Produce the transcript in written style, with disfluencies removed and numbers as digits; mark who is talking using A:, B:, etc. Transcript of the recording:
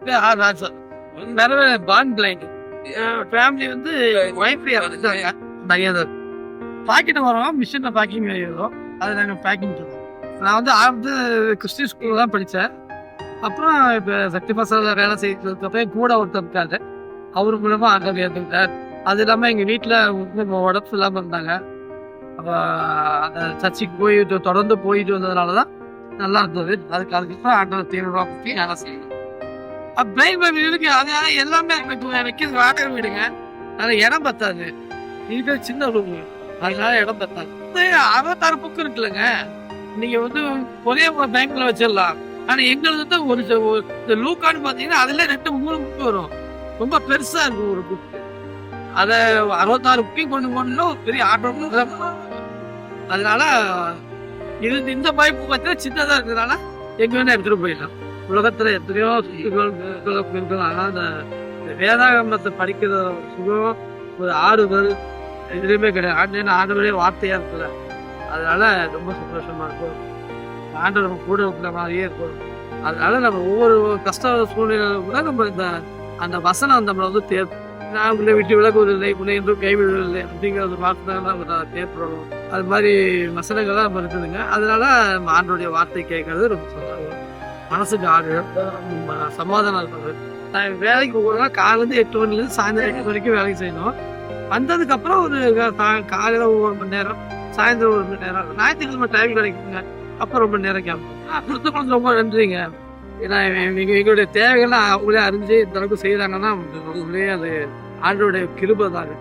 A: நிறைய bond blind family வந்து wifi இறந்துட்டாங்க. நிறைய பாக்கெட் வரோம், மிஷினில் பேக்கிங் வரும், அதை நாங்கள் பேக்கிங் பண்ணுவோம். நான் வந்து ஆரம்பத்து கிறிஸ்டின் ஸ்கூலில் தான் படித்தேன். அப்புறம் இப்போ சக்தி மசாலா வேலை செய்யறதுக்கப்புறம் கூட ஒருத்தர் இருக்காரு, அவரு மூலமாக ஆண்டவர் ஏற்றுக்கிட்டார். அது இல்லாமல் எங்கள் வீட்டில் உடம்பு இல்லாமல் இருந்தாங்க. அப்போ அந்த சர்ச்சுக்கு தொடர்ந்து போயிட்டு வந்ததுனால தான் நல்லா இருந்தது. அதுக்கப்புறம் ஆண்டவர் தீவிரமாக பற்றி வேலை செய்யணும். பிரைல் பைபிள் இருக்கு, அதனால எல்லாமே வைக்கிறது வாடகை வீடுங்க, அதனால இடம் பத்தாது. இருக்கிற சின்ன ரூம், அதனால இடம் பத்தாது. 66 புக்கு இருக்குல்லங்க, நீங்க வந்து ஒரே பேங்க்ல வச்சிடலாம். ஆனா எங்களுக்கு வந்து ஒரு லூக்கான்னு பாத்தீங்கன்னா அதுல 2-3 புக்கு வரும், ரொம்ப பெருசா இருக்கும் ஒரு புக்கு. அதை 66 புக்கையும் கொண்டு போனா ஒரு பெரிய ஆட்டோ. அதனால இந்த பைப்பு பார்த்தீங்கன்னா சின்னதா இருக்கிறதுனால எங்க வேணா எடுத்துட்டு போயிடலாம். உலகத்துல எத்தனையோ சுகம், ஆனா அந்த வேதாகமத்தை படிக்கிற சுகம், ஒரு ஆறுதல் எதுலையுமே கிடையாது. ஆண்டவரே வார்த்தையா இருக்குல்ல, அதனால ரொம்ப சந்தோஷமா இருக்கும். ஆண்டவர் நம்ம கூட இருக்கிற மாதிரியே இருக்கும். அதனால நம்ம ஒவ்வொரு கஷ்ட சூழ்நிலை கூட நம்ம அந்த வசனம் நம்மளை வந்து நான் உங்களை விட்டு விலகுவதில்லை, உன்னை என்றும் கைவிடவில்லை அப்படிங்கிற ஒரு வார்த்தை நம்ம தேர்ப்படணும். அது மாதிரி வசனங்கள்லாம் நம்ம இருக்குதுங்க. அதனால நம்ம ஆண்டோடைய வார்த்தை கேட்கறது ரொம்ப சந்தோஷம், மனசுக்கு சமாதானம் இருக்கிறது. நான் வேலைக்கு போகிறேன்னா காலையிலேருந்து 8 மணிலேருந்து சாயந்தரம் 8 வரைக்கும் வேலைக்கு செய்யணும். வந்ததுக்கப்புறம் ஒரு காலையில் 1 மணி நேரம், சாயந்தரம் 1 மணி நேரம், ஞாயிற்றுக்கிழமை டைம் கிடைக்குங்க, அப்போ ரொம்ப நேரம் கேட்போம். கொடுத்து ரொம்ப நன்றிங்க. ஏன்னா எங்களுடைய தேவைகள்லாம் அவங்களே அறிஞ்சு இந்த அளவுக்கு செய்கிறாங்கன்னா அது ஆண்டோடைய கிருபை தாங்க.